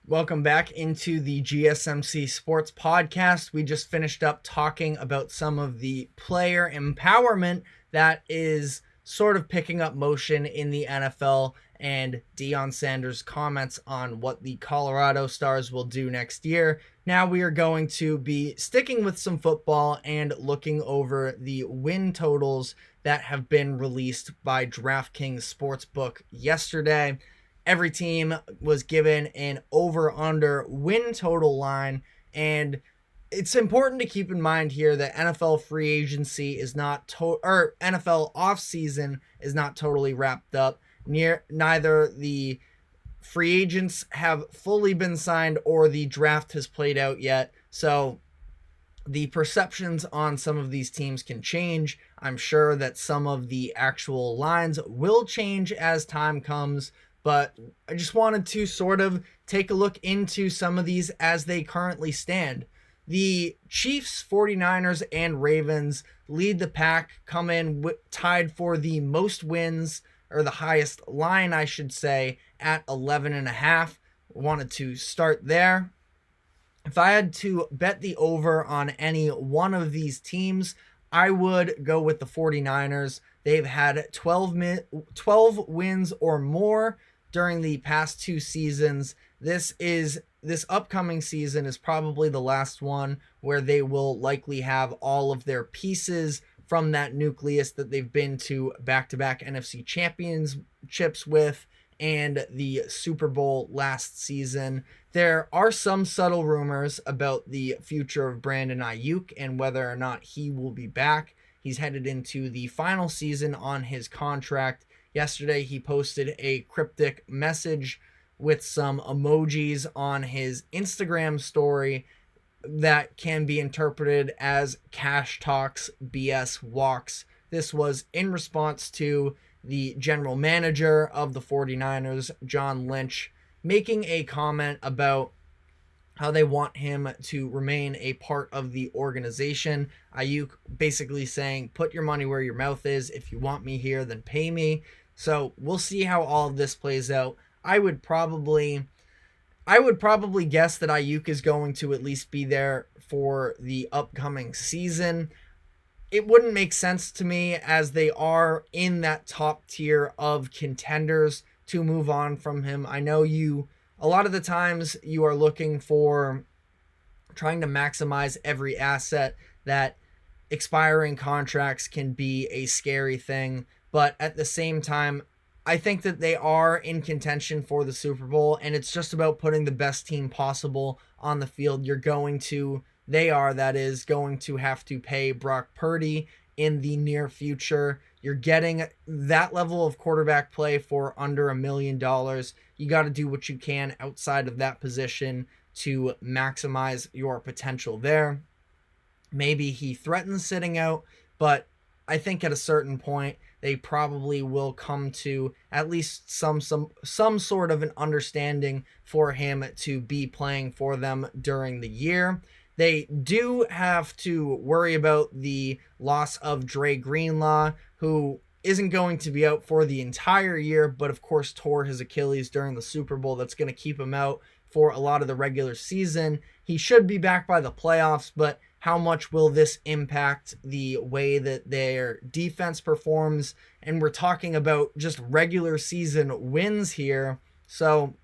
Welcome back into the GSMC Sports Podcast. We just finished up talking about some of the player empowerment that is sort of picking up motion in the NFL and Deion Sanders' comments on what the Colorado Stars will do next year. Now we are going to be sticking with some football and looking over the win totals that have been released by DraftKings Sportsbook yesterday. Every team was given an over-under win total line, and it's important to keep in mind here that NFL free agency is not or NFL offseason is not totally wrapped up. Neither the free agents have fully been signed or the draft has played out yet. So the perceptions on some of these teams can change. I'm sure that some of the actual lines will change as time comes. But I just wanted to sort of take a look into some of these as they currently stand. The Chiefs, 49ers, and Ravens lead the pack, come in tied for the most wins, or the highest line, I should say, at 11.5. Wanted to start there. If I had to bet the over on any one of these teams, I would go with the 49ers. They've had 12 wins or more during the past two seasons. This upcoming season is probably the last one where they will likely have all of their pieces from that nucleus that they've been to back-to-back NFC championships with and the Super Bowl last season. There are some subtle rumors about the future of Brandon Ayuk and whether or not he will be back. He's headed into the final season on his contract. Yesterday, he posted a cryptic message with some emojis on his Instagram story that can be interpreted as cash talks, BS walks. This was in response to the general manager of the 49ers, John Lynch, making a comment about how they want him to remain a part of the organization. Ayuk basically saying, put your money where your mouth is. If you want me here, then pay me. So we'll see how all of this plays out. I would probably guess that Ayuk is going to at least be there for the upcoming season. It wouldn't make sense to me, as they are in that top tier of contenders, to move on from him. I know a lot of the times you are looking for trying to maximize every asset. That expiring contracts can be a scary thing. But at the same time, I think that they are in contention for the Super Bowl, and it's just about putting the best team possible on the field. They are going to have to pay Brock Purdy in the near future. You're getting that level of quarterback play for under $1 million. You got to do what you can outside of that position to maximize your potential there. Maybe he threatens sitting out, but I think at a certain point, they probably will come to at least some sort of an understanding for him to be playing for them during the year. They do have to worry about the loss of Dre Greenlaw, who isn't going to be out for the entire year, but of course tore his Achilles during the Super Bowl. That's going to keep him out for a lot of the regular season. He should be back by the playoffs, but how much will this impact the way that their defense performs? And we're talking about just regular season wins here. So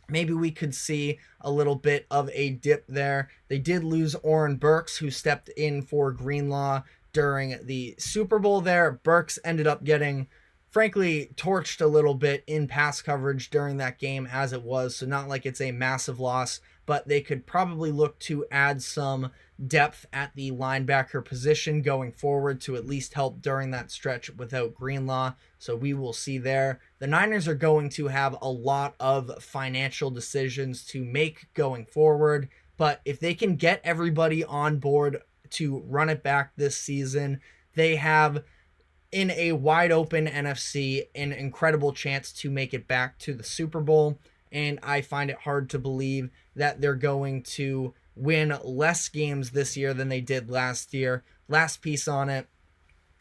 maybe we could see a little bit of a dip there. They did lose Oren Burks, who stepped in for Greenlaw during the Super Bowl there. Burks ended up getting, frankly, torched a little bit in pass coverage during that game as it was. So not like it's a massive loss, but they could probably look to add some depth at the linebacker position going forward to at least help during that stretch without Greenlaw. So we will see there. The Niners are going to have a lot of financial decisions to make going forward, but if they can get everybody on board to run it back this season, they have, in a wide open NFC, an incredible chance to make it back to the Super Bowl. And I find it hard to believe that they're going to win less games this year than they did last year. Last piece on it,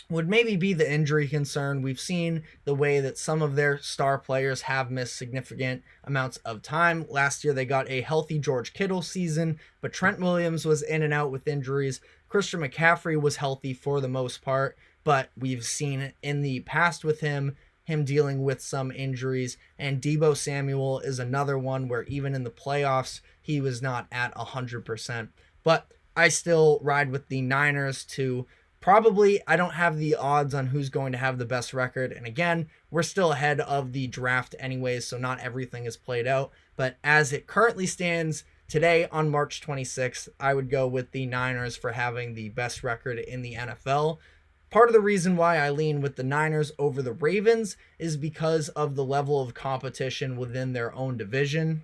would maybe be the injury concern. We've seen the way that some of their star players have missed significant amounts of time. Last year, they got a healthy George Kittle season, but Trent Williams was in and out with injuries. Christian McCaffrey was healthy for the most part, but we've seen in the past with him dealing with some injuries. And Deebo Samuel is another one where even in the playoffs, he was not at 100%. But I still ride with the Niners to probably, I don't have the odds on who's going to have the best record. And again, we're still ahead of the draft anyways, so not everything is played out. But as it currently stands today on March 26th, I would go with the Niners for having the best record in the NFL. Part of the reason why I lean with the Niners over the Ravens is because of the level of competition within their own division.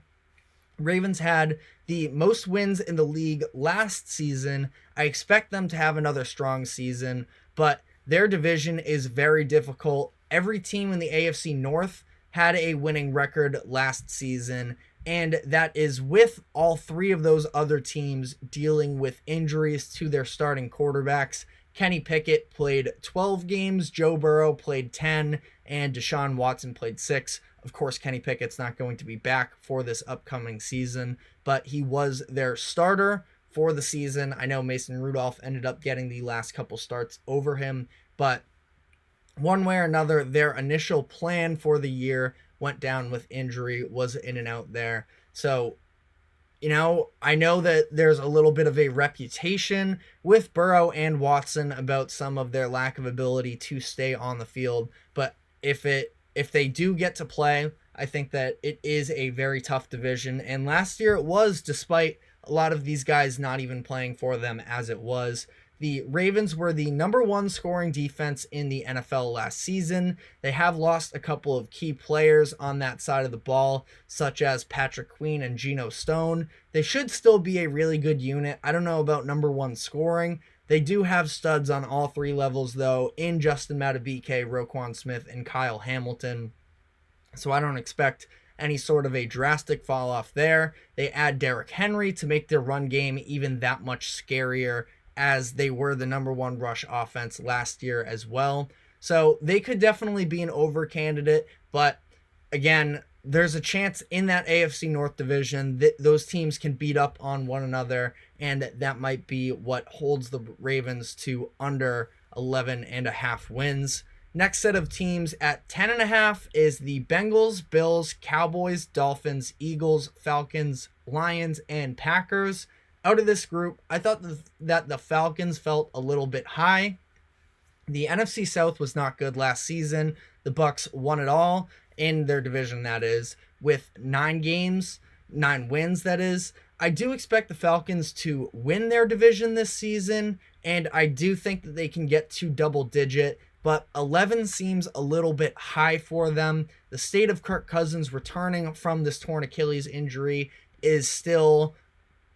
Ravens had the most wins in the league last season. I expect them to have another strong season, but their division is very difficult. Every team in the AFC North had a winning record last season, and that is with all three of those other teams dealing with injuries to their starting quarterbacks. Kenny Pickett played 12 games, Joe Burrow played 10, and Deshaun Watson played 6. Of course, Kenny Pickett's not going to be back for this upcoming season, but he was their starter for the season. I know Mason Rudolph ended up getting the last couple starts over him, but one way or another, their initial plan for the year went down with injury, was in and out there. So, I know that there's a little bit of a reputation with Burrow and Watson about some of their lack of ability to stay on the field, but if they do get to play, I think that it is a very tough division. And last year it was, despite a lot of these guys not even playing for them as it was. The Ravens were the number one scoring defense in the NFL last season. They have lost a couple of key players on that side of the ball, such as Patrick Queen and Geno Stone. They should still be a really good unit. I don't know about number one scoring. They do have studs on all three levels, though, in Justin Madubuike, Roquan Smith, and Kyle Hamilton. So I don't expect any sort of a drastic fall off there. They add Derrick Henry to make their run game even that much scarier, as they were the number one rush offense last year as well. So they could definitely be an over candidate, but again, there's a chance in that AFC North division that those teams can beat up on one another, and that might be what holds the Ravens to under 11.5 wins. Next set of teams at 10.5 is the Bengals, Bills, Cowboys, Dolphins, Eagles, Falcons, Lions, and Packers. Out of this group, I thought that the Falcons felt a little bit high. The NFC South was not good last season. The Bucs won it all in their division, that is, with 9 wins, that is. I do expect the Falcons to win their division this season, and I do think that they can get to double digit, but 11 seems a little bit high for them. The state of Kirk Cousins returning from this torn Achilles injury is still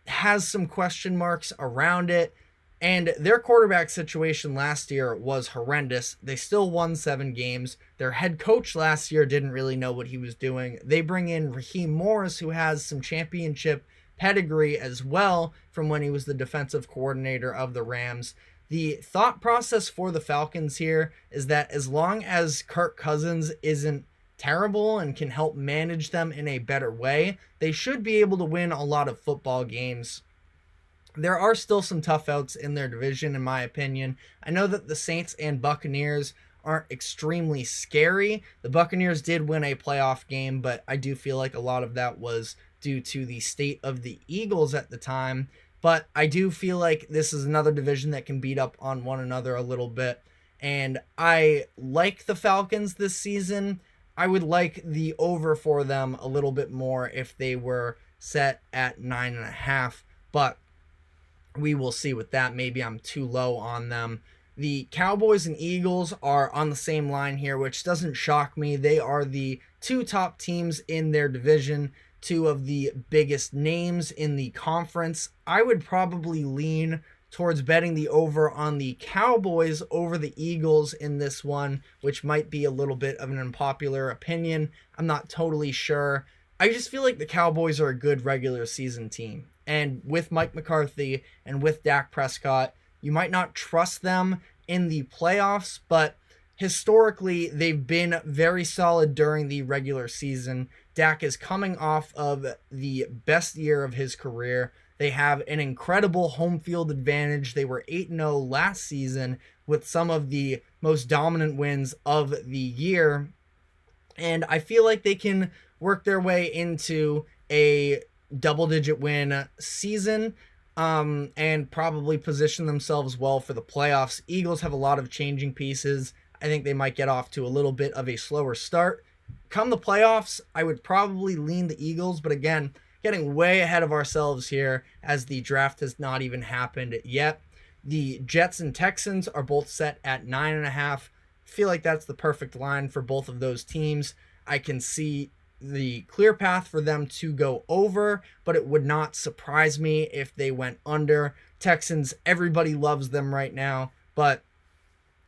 has some question marks around it, and their quarterback situation last year was horrendous. They still won 7 games. Their head coach last year didn't really know what he was doing. They bring in Raheem Morris, who has some championship pedigree as well from when he was the defensive coordinator of the Rams. The thought process for the Falcons here is that as long as Kirk Cousins isn't terrible and can help manage them in a better way, they should be able to win a lot of football games. There are still some tough outs in their division, in my opinion. I know that the Saints and Buccaneers aren't extremely scary. The Buccaneers did win a playoff game, but I do feel like a lot of that was due to the state of the Eagles at the time. But I do feel like this is another division that can beat up on one another a little bit. And I like the Falcons this season. I would like the over for them a little bit more if they were set at 9.5, but we will see with that. Maybe I'm too low on them. The Cowboys and Eagles are on the same line here, which doesn't shock me. They are the 2 top teams in their division, 2 of the biggest names in the conference. I would probably lean towards betting the over on the Cowboys over the Eagles in this one, which might be a little bit of an unpopular opinion. I'm not totally sure. I just feel like the Cowboys are a good regular season team. And with Mike McCarthy and with Dak Prescott, you might not trust them in the playoffs, but historically, they've been very solid during the regular season. Dak is coming off of the best year of his career. They have an incredible home field advantage. They were 8-0 last season with some of the most dominant wins of the year. And I feel like they can work their way into a double-digit win season and probably position themselves well for the playoffs. Eagles have a lot of changing pieces. I think they might get off to a little bit of a slower start. Come the playoffs, I would probably lean the Eagles, but again, getting way ahead of ourselves here as the draft has not even happened yet. The Jets and Texans are both set at 9.5. Feel like that's the perfect line for both of those teams. I can see the clear path for them to go over, but it would not surprise me if they went under. Texans, everybody loves them right now, but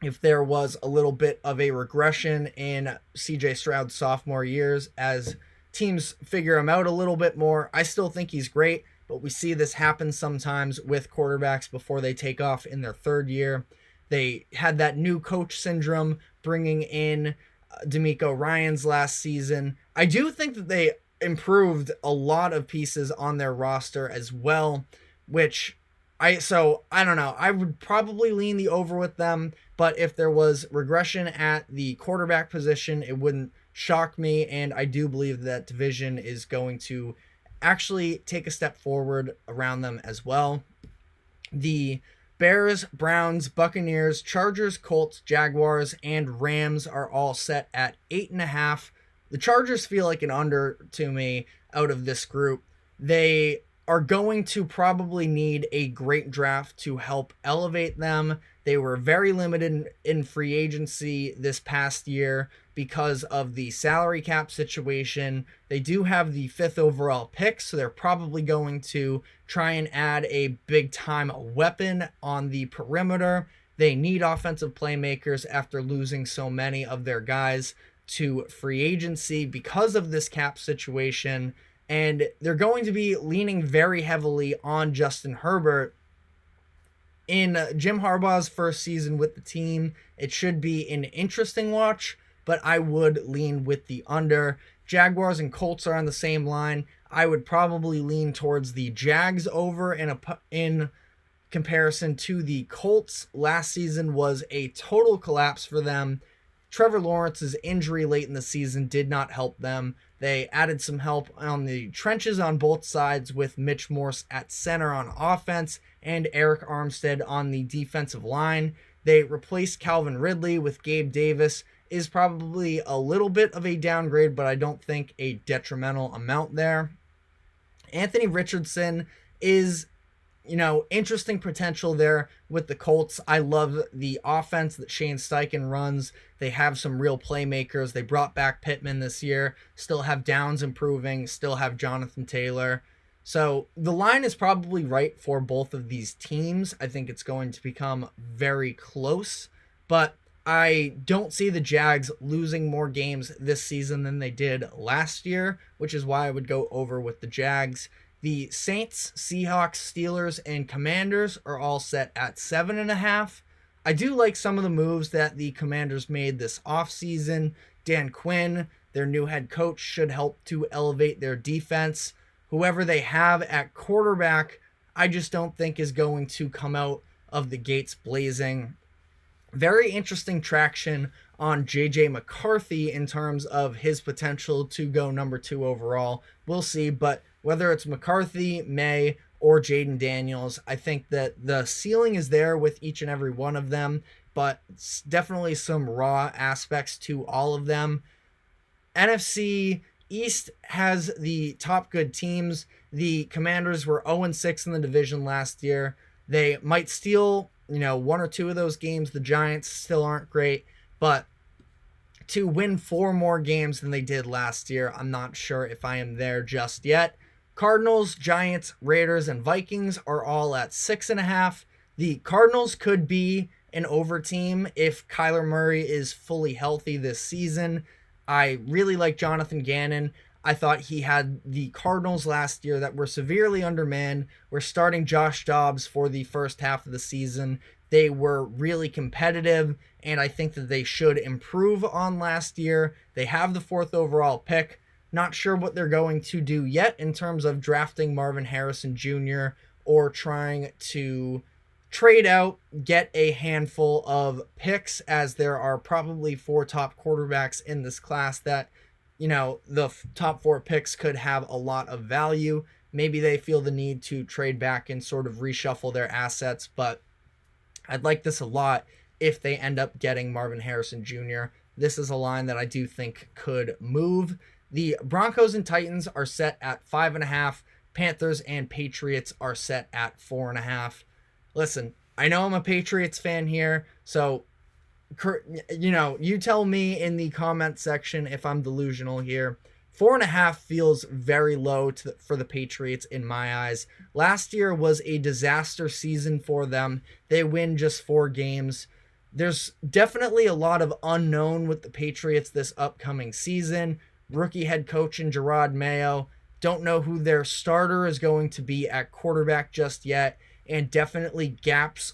if there was a little bit of a regression in CJ Stroud's sophomore years as teams figure him out a little bit more, I still think he's great, but we see this happen sometimes with quarterbacks before they take off in their third year. They had that new coach syndrome bringing in DeMeco Ryans last season. I do think that they improved a lot of pieces on their roster as well, which I don't know. I would probably lean the over with them, but if there was regression at the quarterback position, it wouldn't shock me, and I do believe that division is going to actually take a step forward around them as well. The Bears, Browns, Buccaneers, Chargers, Colts, Jaguars, and Rams are all set at 8.5. The Chargers feel like an under to me out of this group. They are going to probably need a great draft to help elevate them. They were very limited in free agency this past year because of the salary cap situation. They do have the 5th overall pick, so they're probably going to try and add a big-time weapon on the perimeter. They need offensive playmakers after losing so many of their guys to free agency because of this cap situation, and they're going to be leaning very heavily on Justin Herbert. In Jim Harbaugh's first season with the team, it should be an interesting watch, but I would lean with the under. Jaguars and Colts are on the same line. I would probably lean towards the Jags over in comparison to the Colts. Last season was a total collapse for them. Trevor Lawrence's injury late in the season did not help them. They added some help on the trenches on both sides with Mitch Morse at center on offense and Eric Armstead on the defensive line. They replaced Calvin Ridley with Gabe Davis. Is probably a little bit of a downgrade, but I don't think a detrimental amount there. Anthony Richardson is, interesting potential there with the Colts. I love the offense that Shane Steichen runs. They have some real playmakers. They brought back Pittman this year. Still have Downs improving. Still have Jonathan Taylor. So the line is probably right for both of these teams. I think it's going to become very close, but I don't see the Jags losing more games this season than they did last year, which is why I would go over with the Jags. The Saints, Seahawks, Steelers, and Commanders are all set at 7.5. I do like some of the moves that the Commanders made this offseason. Dan Quinn, their new head coach, should help to elevate their defense. Whoever they have at quarterback, I just don't think is going to come out of the gates blazing. Very interesting traction on J.J. McCarthy in terms of his potential to go number 2 overall. We'll see, but whether it's McCarthy, May, or Jaden Daniels, I think that the ceiling is there with each and every one of them, but it's definitely some raw aspects to all of them. NFC East has the top good teams. The Commanders were 0-6 in the division last year. They might steal, 1 or 2 of those games. The Giants still aren't great, but to win 4 more games than they did last year, I'm not sure if I am there just yet. Cardinals, Giants, Raiders, and Vikings are all at 6.5. The Cardinals could be an over team if Kyler Murray is fully healthy this season. I really like Jonathan Gannon. I thought he had the Cardinals last year that were severely undermanned. We're starting Josh Dobbs for the first half of the season. They were really competitive, and I think that they should improve on last year. They have the 4th overall pick. Not sure what they're going to do yet in terms of drafting Marvin Harrison Jr. or trying to trade out, get a handful of picks, as there are probably 4 top quarterbacks in this class that, the top 4 picks could have a lot of value. Maybe they feel the need to trade back and sort of reshuffle their assets, but I'd like this a lot if they end up getting Marvin Harrison Jr. This is a line that I do think could move. The Broncos and Titans are set at 5.5. Panthers and Patriots are set at 4.5. Listen, I know I'm a Patriots fan here, so, you tell me in the comment section if I'm delusional here. 4.5 feels very low for the Patriots in my eyes. Last year was a disaster season for them. They win just 4 games. There's definitely a lot of unknown with the Patriots this upcoming season. Rookie head coach in Gerard Mayo. Don't know who their starter is going to be at quarterback just yet. And definitely gaps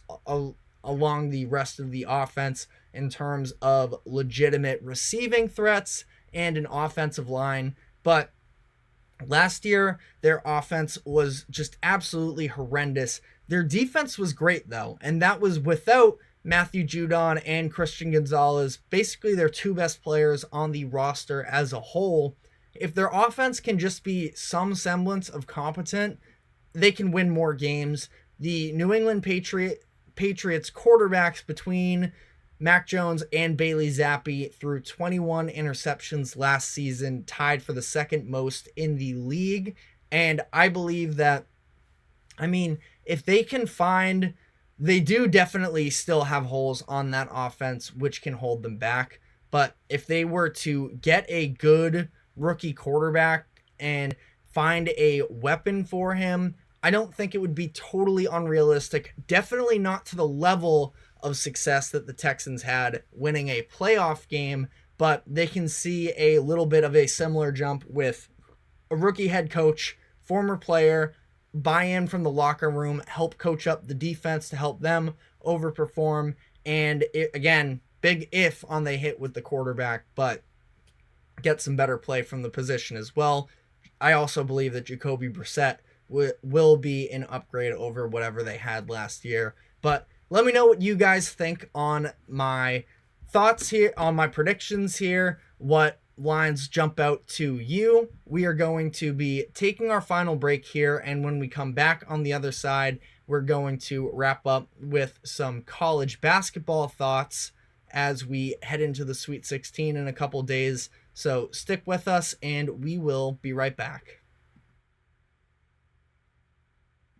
along the rest of the offense in terms of legitimate receiving threats and an offensive line. But last year, their offense was just absolutely horrendous. Their defense was great, though, and that was without Matthew Judon and Christian Gonzalez, basically their 2 best players on the roster as a whole. If their offense can just be some semblance of competent, they can win more games. The New England Patriots quarterbacks between Mac Jones and Bailey Zappi threw 21 interceptions last season, tied for the 2nd most in the league. And I believe that, if they can find, they do definitely still have holes on that offense, which can hold them back. But if they were to get a good rookie quarterback and find a weapon for him, I don't think it would be totally unrealistic. Definitely not to the level of success that the Texans had winning a playoff game, but they can see a little bit of a similar jump with a rookie head coach, former player, buy-in from the locker room, help coach up the defense to help them overperform, and again, big if on they hit with the quarterback, but get some better play from the position as well. I also believe that Jacoby Brissett will be an upgrade over whatever they had last year. But let me know what you guys think on my thoughts here, on my predictions here, what lines jump out to you. We are going to be taking our final break here, and when we come back on the other side, we're going to wrap up with some college basketball thoughts as we head into the Sweet 16 in a couple days. So stick with us, and we will be right back.